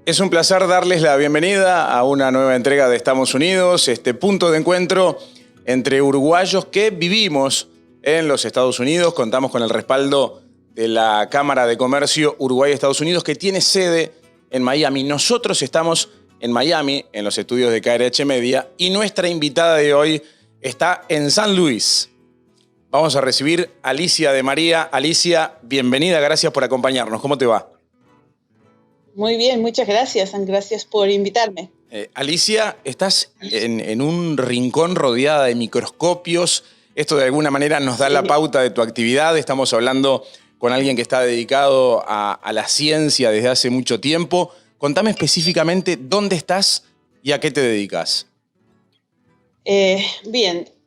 Es un placer darles la bienvenida a una nueva entrega de Estamos Unidos, este punto de encuentro entre uruguayos que vivimos en los Estados Unidos. Contamos con el respaldo de la Cámara de Comercio Uruguay-Estados Unidos, que tiene sede en Miami. Nosotros estamos en Miami, en los estudios de KRH Media, y nuestra invitada de hoy está en San Luis. Vamos a recibir a Alicia de María. Alicia, bienvenida, gracias por acompañarnos. ¿Cómo te va? Muy bien, muchas gracias. Gracias por invitarme. Alicia, estás en un rincón rodeada de microscopios. Esto de alguna manera nos da la pauta de tu actividad. Estamos hablando con alguien que está dedicado a la ciencia desde hace mucho tiempo. Contame específicamente dónde estás y a qué te dedicas.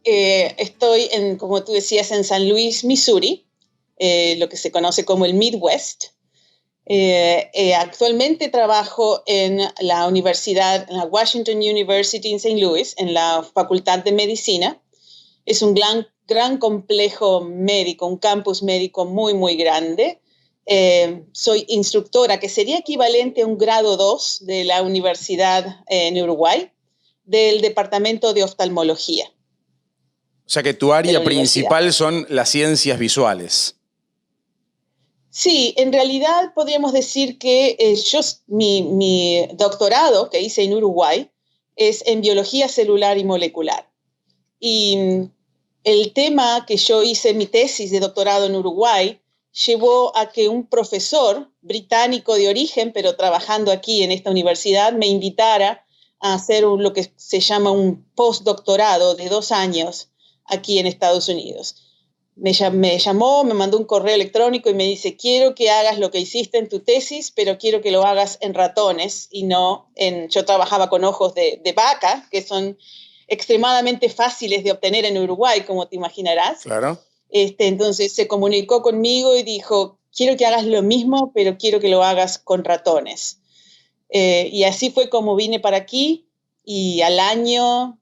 Estoy, como tú decías, en San Luis, Missouri, lo que se conoce como el Midwest. Actualmente trabajo en la universidad, en la Washington University en St. Louis, en la Facultad de Medicina. Es un gran complejo médico, un campus médico muy, muy grande. Soy instructora, que sería equivalente a un grado 2 de la universidad en Uruguay, del Departamento de Oftalmología. O sea que tu área principal son las ciencias visuales. Sí, en realidad podríamos decir que mi doctorado que hice en Uruguay es en biología celular y molecular. Y el tema que yo hice, mi tesis de doctorado en Uruguay, llevó a que un profesor británico de origen, pero trabajando aquí en esta universidad, me invitara a hacer lo que se llama un postdoctorado de 2 años aquí en Estados Unidos. Me llamó, me mandó un correo electrónico y me dice: quiero que hagas lo que hiciste en tu tesis, pero quiero que lo hagas en ratones y no en... Yo trabajaba con ojos de vaca, que son extremadamente fáciles de obtener en Uruguay, como te imaginarás. Claro. Entonces se comunicó conmigo y dijo: quiero que hagas lo mismo, pero quiero que lo hagas con ratones. Y así fue como vine para aquí, y al año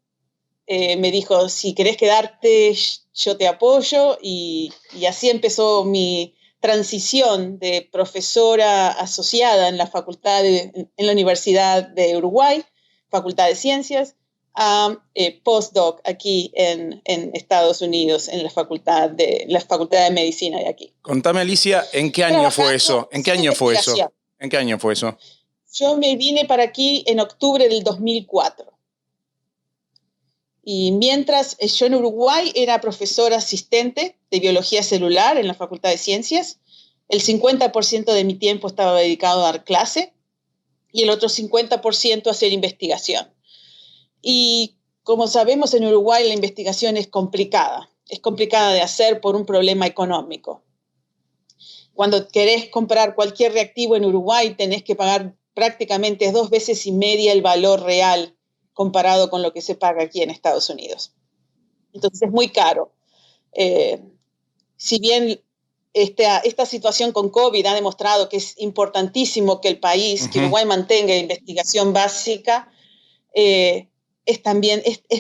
me dijo: si querés quedarte, yo te apoyo, y así empezó mi transición de profesora asociada en la Universidad de Uruguay, Facultad de Ciencias, a postdoc aquí en Estados Unidos, en la Facultad de Medicina de aquí. Contame, Alicia, ¿en qué año fue eso? ¿En qué año fue eso? Yo me vine para aquí en octubre del 2004. Y mientras yo en Uruguay era profesora asistente de biología celular en la Facultad de Ciencias, el 50% de mi tiempo estaba dedicado a dar clase y el otro 50% a hacer investigación. Y como sabemos, en Uruguay la investigación es complicada de hacer por un problema económico. Cuando querés comprar cualquier reactivo en Uruguay, tenés que pagar prácticamente 2,5 veces el valor real comparado con lo que se paga aquí en Estados Unidos. Entonces es muy caro. Si bien esta situación con COVID ha demostrado que es importantísimo que el país, que Uruguay mantenga investigación básica, es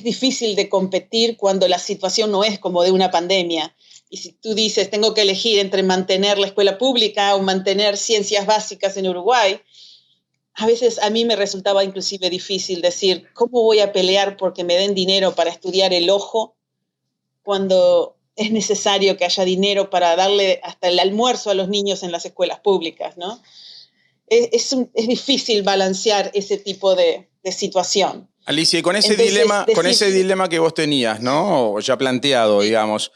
difícil de competir cuando la situación no es como de una pandemia. Y si tú dices: tengo que elegir entre mantener la escuela pública o mantener ciencias básicas en Uruguay, a veces a mí me resultaba inclusive difícil decir: ¿cómo voy a pelear porque me den dinero para estudiar el ojo cuando es necesario que haya dinero para darle hasta el almuerzo a los niños en las escuelas públicas, ¿no? Es difícil balancear ese tipo de situación. Alicia, y con ese dilema que vos tenías, ¿no? Ya planteado, digamos,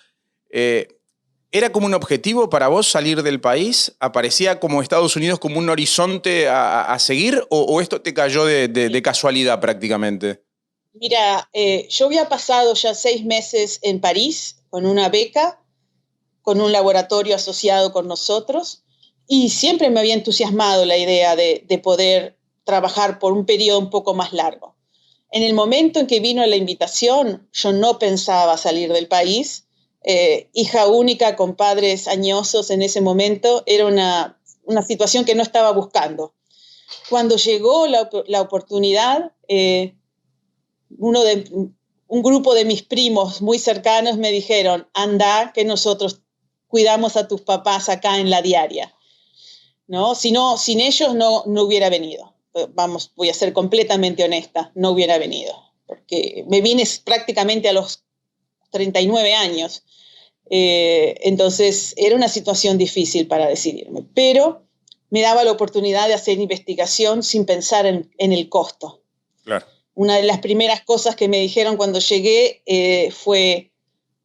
¿era como un objetivo para vos salir del país? ¿Aparecía como Estados Unidos como un horizonte a seguir? ¿O esto te cayó de casualidad prácticamente? Mira, yo había pasado ya 6 meses en París con una beca, con un laboratorio asociado con nosotros, y siempre me había entusiasmado la idea de poder trabajar por un periodo un poco más largo. En el momento en que vino la invitación, yo no pensaba salir del país. Hija única con padres añosos en ese momento, era una situación que no estaba buscando. Cuando llegó la oportunidad, un grupo de mis primos muy cercanos me dijeron: anda, que nosotros cuidamos a tus papás acá en la diaria, ¿no? Sin ellos no hubiera venido. voy a ser completamente honesta, no hubiera venido, porque me vine prácticamente a los 39 años. Entonces era una situación difícil para decidirme, pero me daba la oportunidad de hacer investigación sin pensar en el costo. Claro. Una de las primeras cosas que me dijeron cuando llegué fue,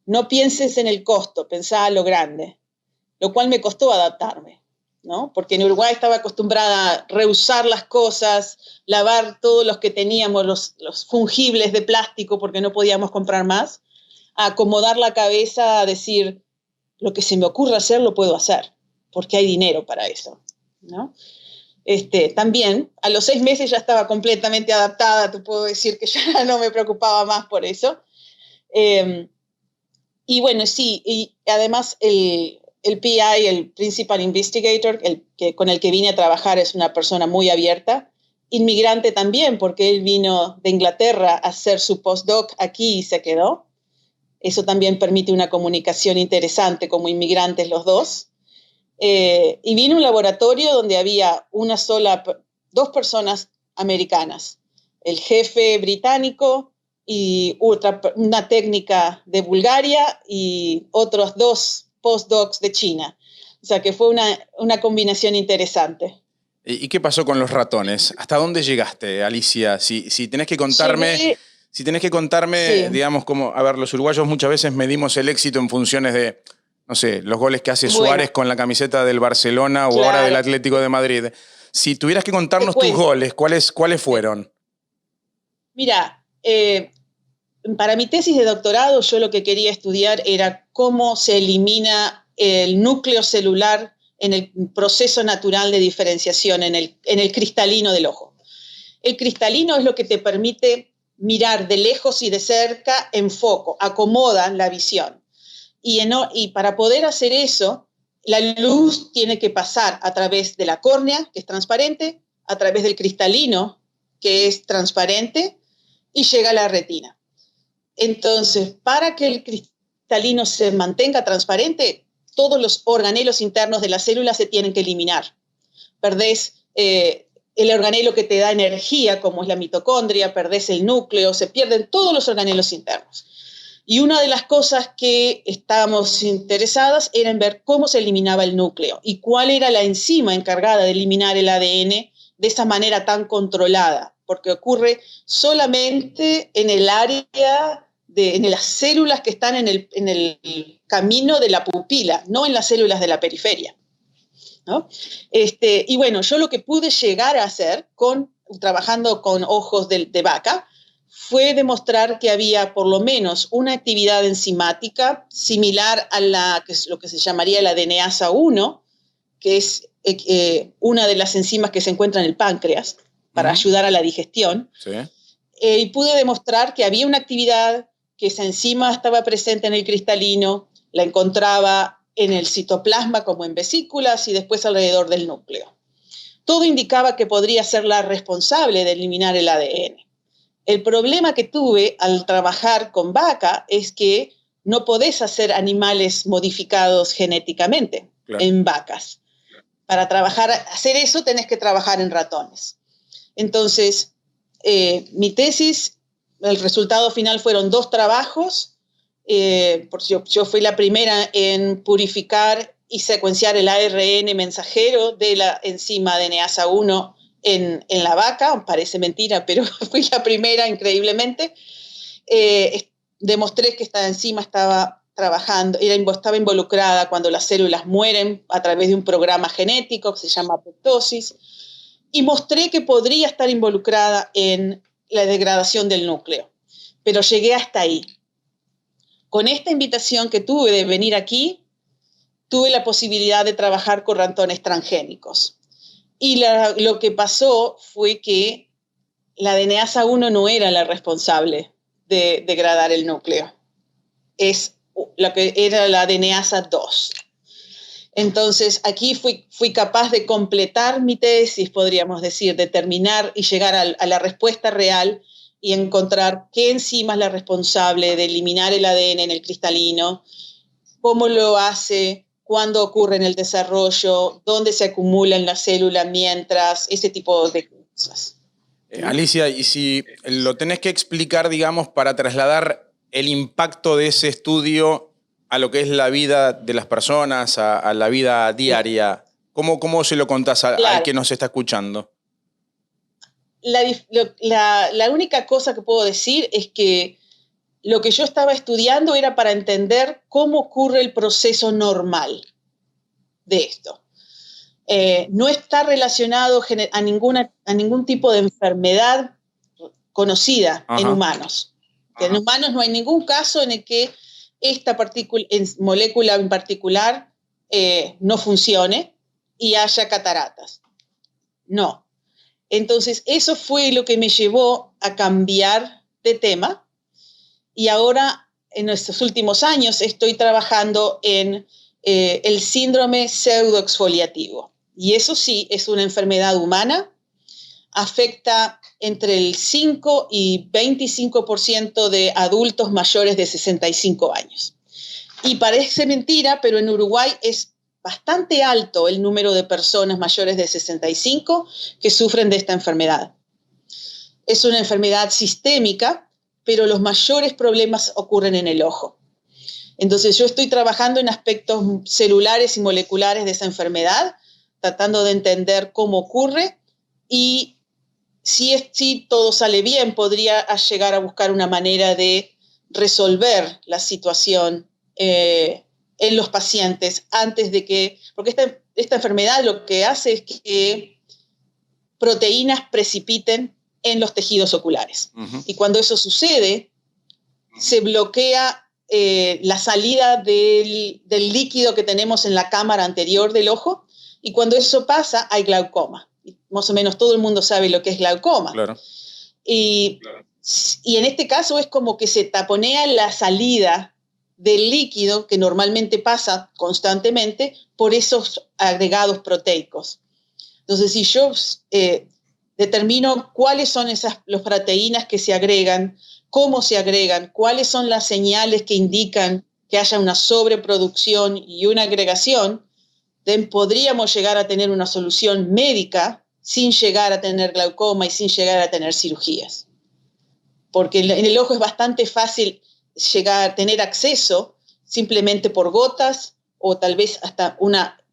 no pienses en el costo, pensá a lo grande, lo cual me costó adaptarme, ¿no? Porque en Uruguay estaba acostumbrada a reusar las cosas, lavar todos los que teníamos, los fungibles de plástico porque no podíamos comprar más, a acomodar la cabeza, a decir, lo que se me ocurra hacer lo puedo hacer, porque hay dinero para eso, ¿no? También, a los 6 meses ya estaba completamente adaptada, te puedo decir que ya no me preocupaba más por eso. Y bueno, sí, y además el PI, el Principal Investigator, con el que vine a trabajar, es una persona muy abierta, inmigrante también, porque él vino de Inglaterra a hacer su postdoc aquí y se quedó. Eso también permite una comunicación interesante como inmigrantes los dos. Y vino a un laboratorio donde había dos personas americanas, el jefe británico y una técnica de Bulgaria y otros 2 postdocs de China. O sea que fue una combinación interesante. ¿Y qué pasó con los ratones? ¿Hasta dónde llegaste, Alicia? Si tenés que contarme, Sí. digamos, a ver, los uruguayos muchas veces medimos el éxito en funciones de, no sé, los goles que hace Suárez con la camiseta del Barcelona o ahora del Atlético de Madrid. Si tuvieras que contarnos tus goles, ¿cuáles fueron? Mira, para mi tesis de doctorado yo lo que quería estudiar era cómo se elimina el núcleo celular en el proceso natural de diferenciación en el cristalino del ojo. El cristalino es lo que te permite mirar de lejos y de cerca en foco, acomoda la visión. Y para poder hacer eso, la luz tiene que pasar a través de la córnea, que es transparente, a través del cristalino, que es transparente, y llega a la retina. Entonces, para que el cristalino se mantenga transparente, todos los organelos internos de la célula se tienen que eliminar. Perdés el organelo que te da energía, como es la mitocondria, perdés el núcleo, se pierden todos los organelos internos. Y una de las cosas que estábamos interesadas era en ver cómo se eliminaba el núcleo y cuál era la enzima encargada de eliminar el ADN de esa manera tan controlada, porque ocurre solamente en el área, en las células que están en el camino de la pupila, no en las células de la periferia, ¿no? Y bueno, yo lo que pude llegar a hacer trabajando con ojos de vaca fue demostrar que había por lo menos una actividad enzimática similar a lo que se llamaría la DNasa 1, que es una de las enzimas que se encuentra en el páncreas para ayudar a la digestión. Sí. Y pude demostrar que había una actividad, que esa enzima estaba presente en el cristalino, la encontraba en el citoplasma como en vesículas y después alrededor del núcleo. Todo indicaba que podría ser la responsable de eliminar el ADN. El problema que tuve al trabajar con vaca es que no podés hacer animales modificados genéticamente en vacas. Para hacer eso tenés que trabajar en ratones. Entonces, mi tesis, el resultado final fueron 2 trabajos. Yo fui la primera en purificar y secuenciar el ARN mensajero de la enzima DNasa 1 en la vaca. Parece mentira, pero fui la primera, increíblemente. Demostré que esta enzima estaba involucrada cuando las células mueren a través de un programa genético que se llama apoptosis, y mostré que podría estar involucrada en la degradación del núcleo. Pero llegué hasta ahí. Con esta invitación que tuve de venir aquí, tuve la posibilidad de trabajar con ratones transgénicos. Y lo que pasó fue que la DNasa 1 no era la responsable de degradar el núcleo. Es lo que era la DNasa 2. Entonces, aquí fui capaz de completar mi tesis, podríamos decir, de terminar y llegar a la respuesta real y encontrar qué enzima es la responsable de eliminar el ADN en el cristalino, cómo lo hace, cuándo ocurre en el desarrollo, dónde se acumula en la célula mientras, ese tipo de Alicia, y si lo tenés que explicar, digamos, para trasladar el impacto de ese estudio a lo que es la vida de las personas, a la vida diaria, ¿cómo se lo contás al que nos está escuchando? La única cosa que puedo decir es que lo que yo estaba estudiando era para entender cómo ocurre el proceso normal de esto. No está relacionado a ningún tipo de enfermedad conocida en humanos. En humanos no hay ningún caso en el que esta molécula en particular no funcione y haya cataratas. No. Entonces, eso fue lo que me llevó a cambiar de tema. Y ahora, en estos últimos años, estoy trabajando en el síndrome pseudoexfoliativo. Y eso sí, es una enfermedad humana, afecta entre el 5 y 25% de adultos mayores de 65 años. Y parece mentira, pero en Uruguay es bastante alto el número de personas mayores de 65 que sufren de esta enfermedad. Es una enfermedad sistémica, pero los mayores problemas ocurren en el ojo. Entonces yo estoy trabajando en aspectos celulares y moleculares de esa enfermedad, tratando de entender cómo ocurre y si todo sale bien, podría llegar a buscar una manera de resolver la situación en los pacientes antes de que, porque esta enfermedad lo que hace es que proteínas precipiten en los tejidos oculares. Y cuando eso sucede, se bloquea la salida del líquido que tenemos en la cámara anterior del ojo, y cuando eso pasa, hay glaucoma. Más o menos todo el mundo sabe lo que es glaucoma. Claro. Y en este caso es como que se taponea la salida del líquido que normalmente pasa constantemente por esos agregados proteicos. Entonces, si yo determino cuáles son las proteínas que se agregan, cómo se agregan, cuáles son las señales que indican que haya una sobreproducción y una agregación, podríamos llegar a tener una solución médica sin llegar a tener glaucoma y sin llegar a tener cirugías. Porque en el ojo es bastante fácil llegar a tener acceso simplemente por gotas o tal vez hasta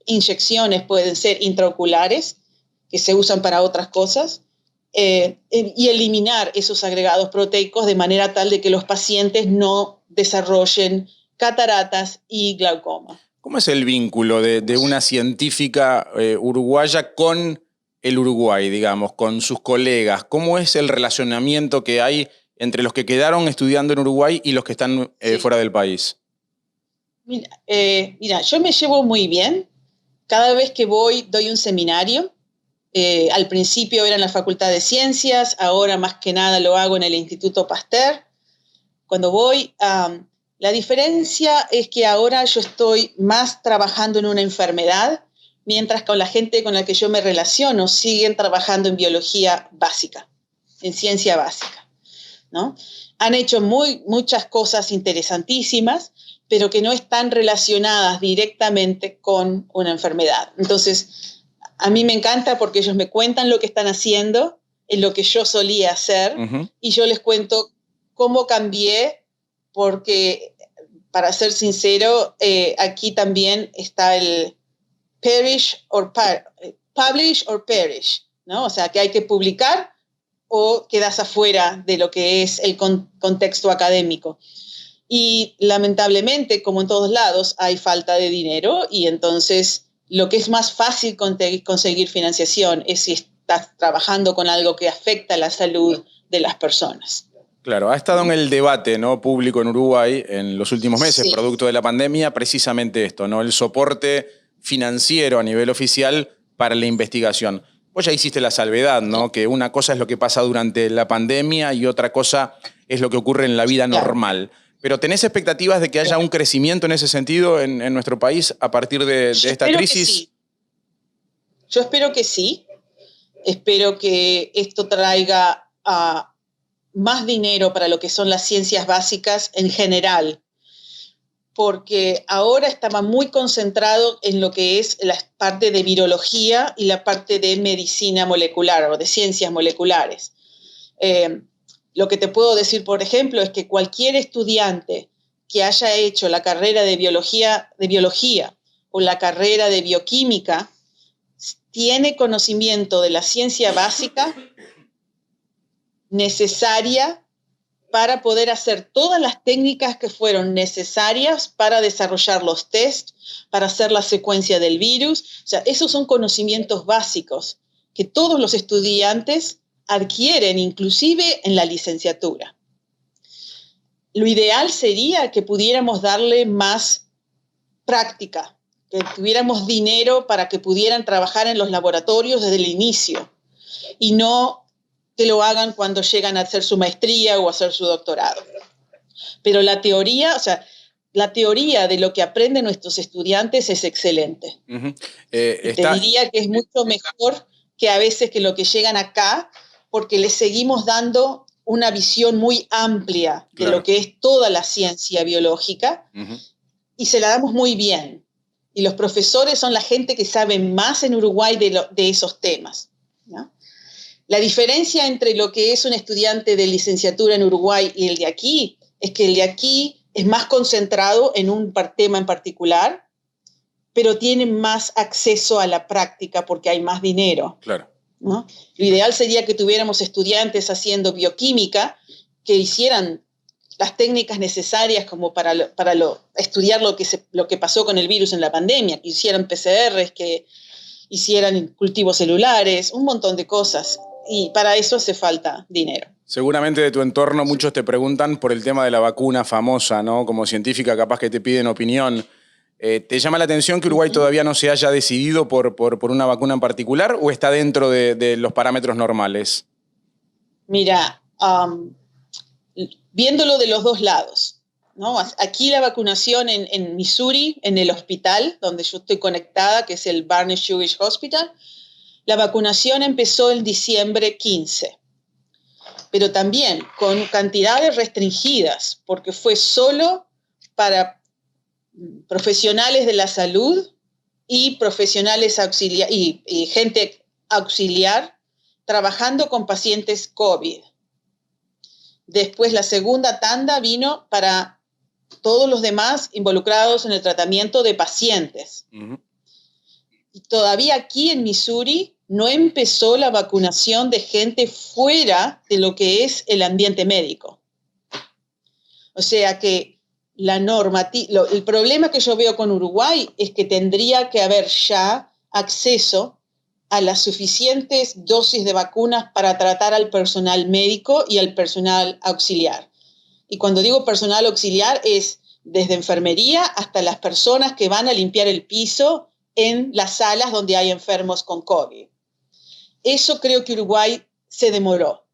inyecciones pueden ser intraoculares que se usan para otras cosas y eliminar esos agregados proteicos de manera tal de que los pacientes no desarrollen cataratas y glaucoma. ¿Cómo es el vínculo de una científica uruguaya con el Uruguay, digamos, con sus colegas? ¿Cómo es el relacionamiento que hay entre los que quedaron estudiando en Uruguay y los que están fuera del país? Mira, yo me llevo muy bien. Cada vez que voy, doy un seminario. Al principio era en la Facultad de Ciencias, ahora más que nada lo hago en el Instituto Pasteur. Cuando voy, la diferencia es que ahora yo estoy más trabajando en una enfermedad, mientras con la gente con la que yo me relaciono siguen trabajando en biología básica, en ciencia básica, ¿no? Han hecho muchas cosas interesantísimas, pero que no están relacionadas directamente con una enfermedad. Entonces, a mí me encanta porque ellos me cuentan lo que están haciendo, en lo que yo solía hacer, y yo les cuento cómo cambié, porque, para ser sincero, aquí también está el publish or perish, ¿no? O sea, que hay que publicar o quedas afuera de lo que es el contexto académico. Y lamentablemente, como en todos lados, hay falta de dinero y entonces lo que es más fácil conseguir financiación es si estás trabajando con algo que afecta la salud de las personas. Claro, ha estado en el debate, ¿no?, público en Uruguay en los últimos meses, producto de la pandemia, precisamente esto, ¿no?, el soporte financiero a nivel oficial para la investigación. Vos ya hiciste la salvedad, ¿no?, que una cosa es lo que pasa durante la pandemia y otra cosa es lo que ocurre en la vida normal. Pero ¿tenés expectativas de que haya un crecimiento en ese sentido en nuestro país a partir de esta crisis? Sí. Yo espero que sí. Espero que esto traiga más dinero para lo que son las ciencias básicas en general. porque ahora estaba muy concentrado en lo que es la parte de virología y la parte de medicina molecular o de ciencias moleculares. Lo que te puedo decir, por ejemplo, es que cualquier estudiante que haya hecho la carrera de biología o la carrera de bioquímica tiene conocimiento de la ciencia básica necesaria para poder hacer todas las técnicas que fueron necesarias para desarrollar los tests, para hacer la secuencia del virus. O sea, esos son conocimientos básicos que todos los estudiantes adquieren, inclusive en la licenciatura. Lo ideal sería que pudiéramos darle más práctica, que tuviéramos dinero para que pudieran trabajar en los laboratorios desde el inicio y no que lo hagan cuando llegan a hacer su maestría o a hacer su doctorado. Pero la teoría, o sea, la teoría de lo que aprenden nuestros estudiantes es excelente. Te diría que es mucho mejor que a veces que lo que llegan acá, porque les seguimos dando una visión muy amplia de lo que es toda la ciencia biológica y se la damos muy bien. Y los profesores son la gente que sabe más en Uruguay de esos temas, ¿no? La diferencia entre lo que es un estudiante de licenciatura en Uruguay y el de aquí es que el de aquí es más concentrado en un tema en particular, pero tiene más acceso a la práctica porque hay más dinero. Claro. ¿No? Lo ideal sería que tuviéramos estudiantes haciendo bioquímica que hicieran las técnicas necesarias como para estudiar lo que pasó con el virus en la pandemia, que hicieran PCRs, que hicieran cultivos celulares, un montón de cosas. Y para eso hace falta dinero. Seguramente de tu entorno muchos te preguntan por el tema de la vacuna famosa, ¿no? Como científica capaz que te piden opinión. ¿Te llama la atención que Uruguay todavía no se haya decidido por una vacuna en particular o está dentro de los parámetros normales? Mira, viéndolo de los dos lados, ¿no? Aquí la vacunación en Missouri, en el hospital donde yo estoy conectada, que es el Barnes-Jewish Hospital, la vacunación empezó en diciembre 15, pero también con cantidades restringidas, porque fue solo para profesionales de la salud y profesionales auxiliar y gente auxiliar trabajando con pacientes COVID. Después la segunda tanda vino para todos los demás involucrados en el tratamiento de pacientes. Y todavía aquí en Missouri no empezó la vacunación de gente fuera de lo que es el ambiente médico. O sea que el problema que yo veo con Uruguay es que tendría que haber ya acceso a las suficientes dosis de vacunas para tratar al personal médico y al personal auxiliar. Y cuando digo personal auxiliar es desde enfermería hasta las personas que van a limpiar el piso en las salas donde hay enfermos con COVID. Eso creo que Uruguay se demoró.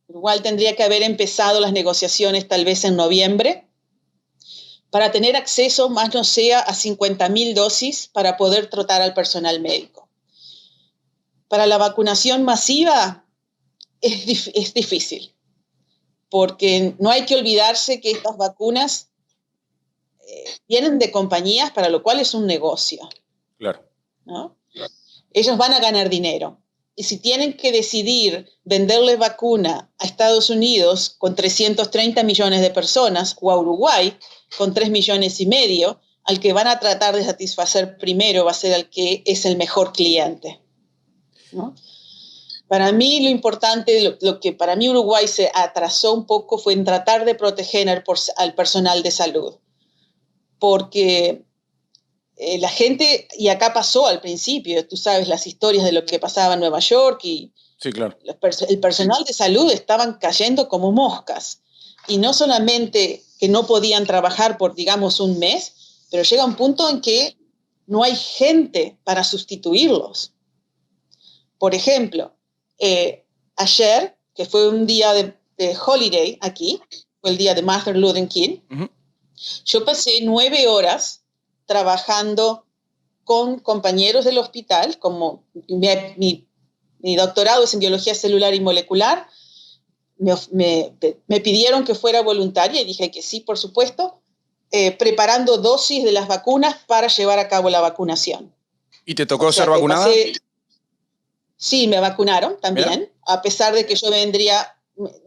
Uruguay tendría que haber empezado las negociaciones tal vez en noviembre para tener acceso, más no sea, a 50.000 dosis para poder tratar al personal médico. Para la vacunación masiva es difícil, porque no hay que olvidarse que estas vacunas vienen de compañías para lo cual es un negocio. Claro. ¿No? Ellos van a ganar dinero. Y si tienen que decidir venderle vacuna a Estados Unidos con 330 millones de personas o a Uruguay con 3,5 millones, al que van a tratar de satisfacer primero va a ser el que es el mejor cliente, ¿no? Para mí lo importante, lo que para mí Uruguay se atrasó un poco fue en tratar de proteger al personal de salud. Porque la gente, y acá pasó al principio, tú sabes las historias de lo que pasaba en Nueva York y sí, claro. El personal de salud estaban cayendo como moscas. Y no solamente que no podían trabajar por, digamos, un mes, pero llega un punto en que no hay gente para sustituirlos. Por ejemplo, ayer, que fue un día de holiday aquí, fue el día de Martin Luther King, yo pasé 9 horas trabajando con compañeros del hospital, como mi doctorado es en biología celular y molecular, me pidieron que fuera voluntaria y dije que sí, por supuesto, preparando dosis de las vacunas para llevar a cabo la vacunación. ¿Y te tocó ser vacunada? Sí, me vacunaron también, ¿Mira? A pesar de que yo vendría,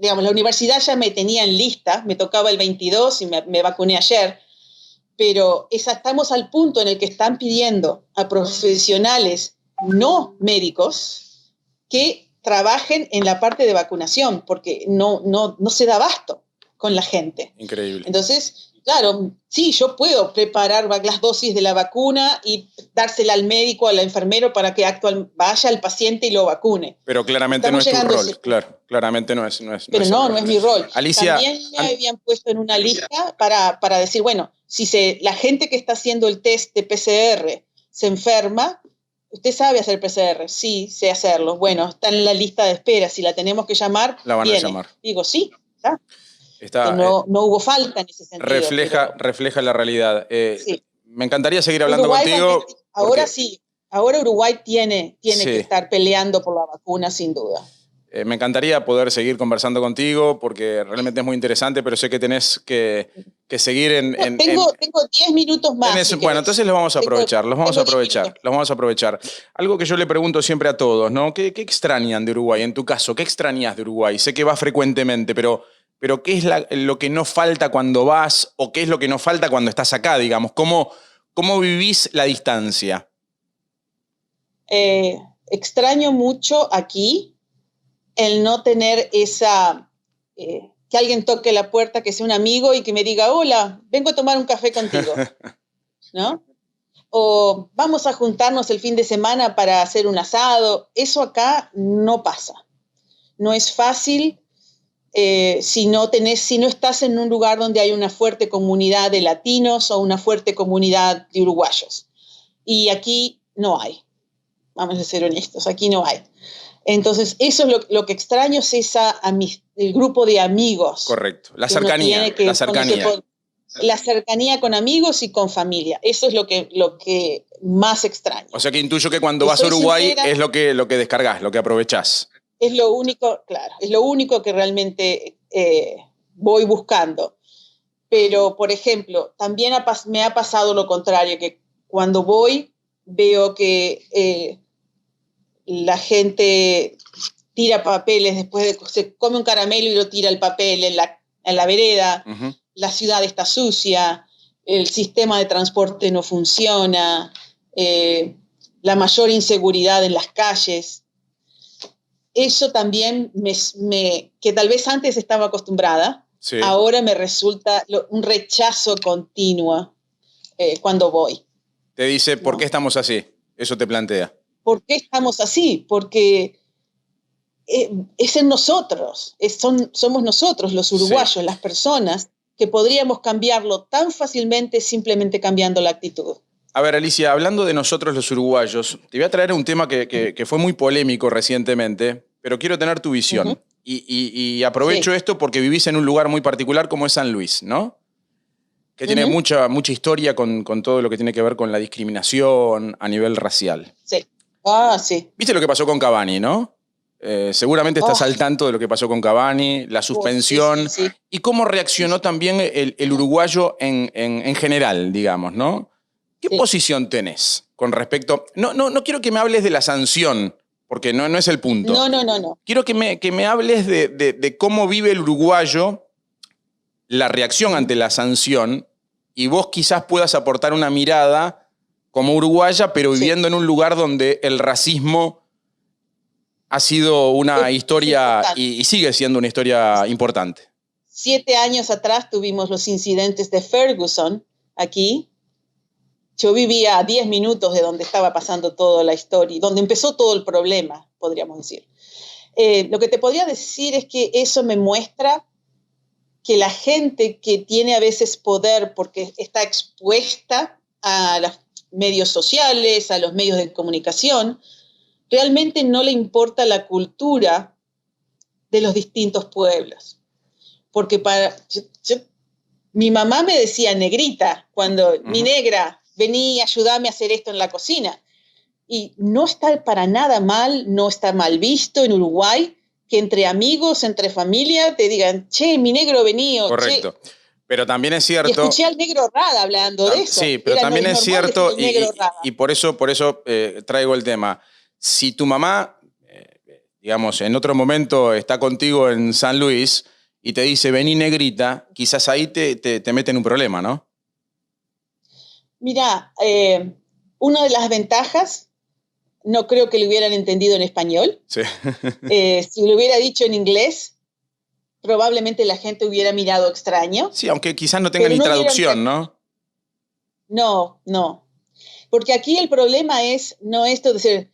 digamos, la universidad ya me tenía en lista, me tocaba el 22 y me vacuné ayer, pero estamos al punto en el que están pidiendo a profesionales no médicos que trabajen en la parte de vacunación, porque no se da abasto con la gente. Increíble. Entonces, claro, sí, yo puedo preparar las dosis de la vacuna y dársela al médico, al enfermero, para que vaya al paciente y lo vacune. Pero claramente no es tu rol, claro, claramente no es. Pero no es mi rol. Alicia, también me habían puesto en una lista para decir, bueno, si la gente que está haciendo el test de PCR se enferma, ¿usted sabe hacer PCR? Sí, sé hacerlo. Bueno, está en la lista de espera. Si la tenemos que llamar, la van viene. a llamar. Digo, sí, está. No hubo falta en ese sentido. Refleja la realidad. Sí. Me encantaría seguir hablando contigo. Ahora sí, ahora Uruguay tiene que estar peleando por la vacuna, sin duda. Me encantaría poder seguir conversando contigo porque realmente es muy interesante, pero sé que tenés que seguir Tengo 10 minutos más. Bueno, entonces los vamos a aprovechar, los vamos a aprovechar. Algo que yo le pregunto siempre a todos, ¿no? ¿Qué extrañan de Uruguay? En tu caso, ¿qué extrañas de Uruguay? Sé que vas frecuentemente, pero ¿qué es lo que no falta cuando vas o qué es lo que no falta cuando estás acá, digamos? ¿Cómo vivís la distancia? Extraño mucho aquí el no tener que alguien toque la puerta, que sea un amigo y que me diga, hola, vengo a tomar un café contigo, ¿no? O vamos a juntarnos el fin de semana para hacer un asado. Eso acá no pasa. No es fácil si no estás en un lugar donde hay una fuerte comunidad de latinos o una fuerte comunidad de uruguayos. Y aquí no hay. Vamos a ser honestos, aquí no hay. Entonces, eso es lo que extraño, es el grupo de amigos. Correcto, la cercanía. La cercanía con amigos y con familia. Eso es lo que más extraño. O sea que intuyo que cuando vas a Uruguay es lo que descargas, lo que aprovechás. Es lo único, claro, es lo único que realmente voy buscando. Pero, por ejemplo, también me ha pasado lo contrario, que cuando voy veo que la gente tira papeles, después se come un caramelo y lo tira el papel en la vereda. Uh-huh. La ciudad está sucia, el sistema de transporte no funciona, la mayor inseguridad en las calles. Eso también que tal vez antes estaba acostumbrada, sí. Ahora me resulta un rechazo continuo cuando voy. Te dice, ¿por qué estamos así? Eso te plantea. ¿Por qué estamos así? Porque es en nosotros, somos nosotros los uruguayos, sí. Las personas, que podríamos cambiarlo tan fácilmente simplemente cambiando la actitud. A ver, Alicia, hablando de nosotros los uruguayos, te voy a traer un tema que fue muy polémico recientemente, pero quiero tener tu visión. Uh-huh. Y aprovecho esto porque vivís en un lugar muy particular como es San Luis, ¿no? Que tiene mucha historia con todo lo que tiene que ver con la discriminación a nivel racial. Sí. Sí. ¿Viste lo que pasó con Cavani, no? Seguramente estás al tanto de lo que pasó con Cavani, la suspensión, sí. Y cómo reaccionó también el uruguayo en general, digamos, ¿no? ¿Qué posición tenés con respecto? No quiero que me hables de la sanción, porque no es el punto. No. Quiero que me hables de cómo vive el uruguayo la reacción ante la sanción y vos quizás puedas aportar una mirada como uruguaya, pero viviendo en un lugar donde el racismo ha sido una historia y sigue siendo una historia importante. 7 años atrás tuvimos los incidentes de Ferguson aquí. Yo vivía a 10 minutos de donde estaba pasando toda la historia, donde empezó todo el problema, podríamos decir. Lo que te podría decir es que eso me muestra que la gente que tiene a veces poder porque está expuesta a los medios sociales, a los medios de comunicación, realmente no le importa la cultura de los distintos pueblos. Porque mi mamá me decía negrita, cuando mi negra, vení, ayúdame a hacer esto en la cocina. Y no está para nada mal, no está mal visto en Uruguay que entre amigos, entre familia, te digan, che, mi negro vení. Correcto. Che. Pero también es cierto... Y escuché al Negro Rada hablando de eso. Sí, pero también es cierto, y por eso traigo el tema. Si tu mamá, digamos, en otro momento está contigo en San Luis y te dice, vení negrita, quizás ahí te meten un problema, ¿no? Mira, una de las ventajas, no creo que lo hubieran entendido en español. Sí. Si lo hubiera dicho en inglés, probablemente la gente hubiera mirado extraño. Sí, aunque quizás no tenga ni traducción, ¿no? No. Porque aquí el problema no esto de ser...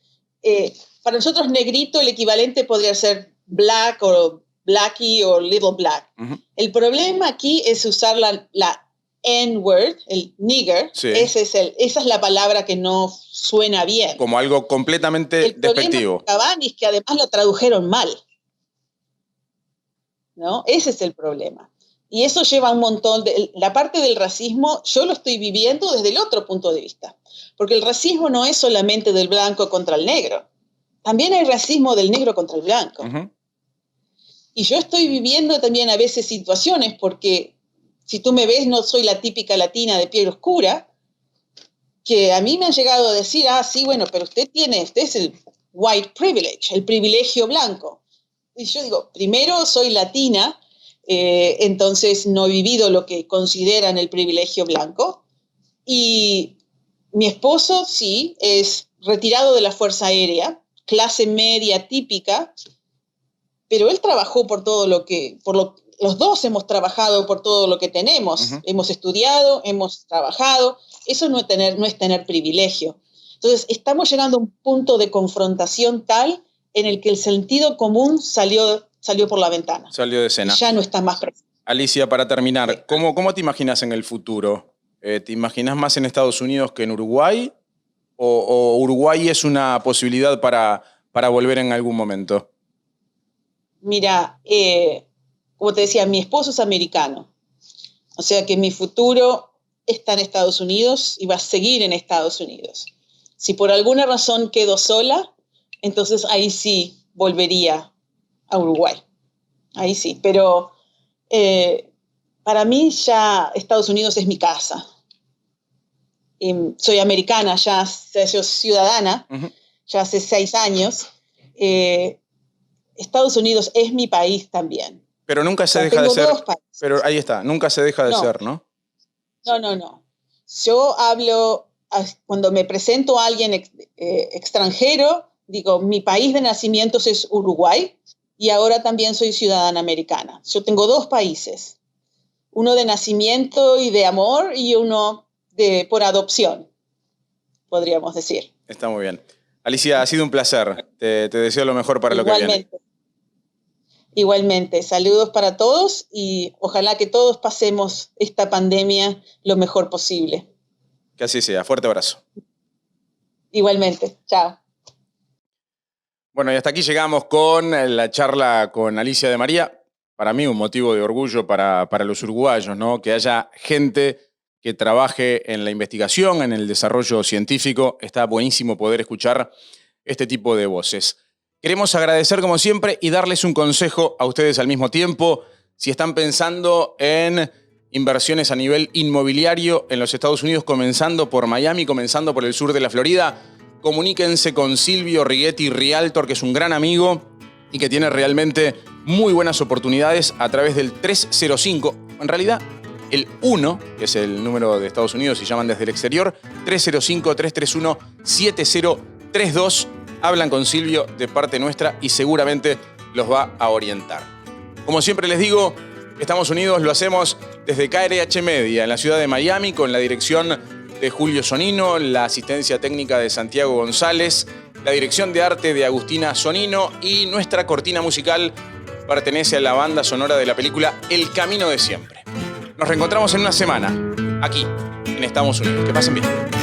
para nosotros negrito el equivalente podría ser black o blackie o little black. Uh-huh. El problema aquí es usar la N-word, el nigger. Sí. Esa es la palabra que no suena bien. Como algo completamente despectivo. El problema de Cavani es que además lo tradujeron mal, ¿no? Ese es el problema. Y eso lleva un montón de... La parte del racismo yo lo estoy viviendo desde el otro punto de vista. Porque el racismo no es solamente del blanco contra el negro. También hay racismo del negro contra el blanco. Uh-huh. Y yo estoy viviendo también a veces situaciones porque... Si tú me ves, no soy la típica latina de piel oscura, que a mí me han llegado a decir, sí, bueno, pero usted es el white privilege, el privilegio blanco. Y yo digo, primero soy latina, entonces no he vivido lo que consideran el privilegio blanco. Y mi esposo, sí, es retirado de la Fuerza Aérea, clase media típica, pero él trabajó los dos hemos trabajado por todo lo que tenemos. Uh-huh. Hemos estudiado, hemos trabajado. Eso no es tener privilegio. Entonces, estamos llegando a un punto de confrontación tal en el que el sentido común salió por la ventana. Salió de escena. Ya no está más presente. Alicia, para terminar, sí. ¿Cómo te imaginas en el futuro? ¿Te imaginas más en Estados Unidos que en Uruguay? ¿O Uruguay es una posibilidad para volver en algún momento? Mira, como te decía, mi esposo es americano. O sea que mi futuro está en Estados Unidos y va a seguir en Estados Unidos. Si por alguna razón quedo sola, entonces ahí sí volvería a Uruguay. Ahí sí. Pero para mí ya Estados Unidos es mi casa. Soy americana, ya soy ciudadana, uh-huh. Ya hace 6 años. Estados Unidos es mi país también. Pero nunca se deja de ser. Pero ahí está, nunca se deja de ser, ¿no? No. Yo hablo, cuando me presento a alguien extranjero, digo, mi país de nacimiento es Uruguay y ahora también soy ciudadana americana. Yo tengo 2 países, uno de nacimiento y de amor y uno por adopción, podríamos decir. Está muy bien. Alicia, ha sido un placer. Te deseo lo mejor para lo que viene. Igualmente, saludos para todos y ojalá que todos pasemos esta pandemia lo mejor posible. Que así sea. Fuerte abrazo. Igualmente. Chao. Bueno, y hasta aquí llegamos con la charla con Alicia de María. Para mí un motivo de orgullo para los uruguayos, ¿no? Que haya gente que trabaje en la investigación, en el desarrollo científico. Está buenísimo poder escuchar este tipo de voces. Queremos agradecer como siempre y darles un consejo a ustedes al mismo tiempo. Si están pensando en inversiones a nivel inmobiliario en los Estados Unidos, comenzando por Miami, comenzando por el sur de la Florida, comuníquense con Silvio Righetti Realtor, que es un gran amigo y que tiene realmente muy buenas oportunidades a través del 305. En realidad, el 1, que es el número de Estados Unidos si llaman desde el exterior, 305-331-7032. Hablan con Silvio de parte nuestra y seguramente los va a orientar. Como siempre les digo, Estamos Unidos lo hacemos desde KRH Media, en la ciudad de Miami, con la dirección de Julio Sonino, la asistencia técnica de Santiago González, la dirección de arte de Agustina Sonino y nuestra cortina musical pertenece a la banda sonora de la película El Camino de Siempre. Nos reencontramos en una semana, aquí, en Estamos Unidos. Que pasen bien.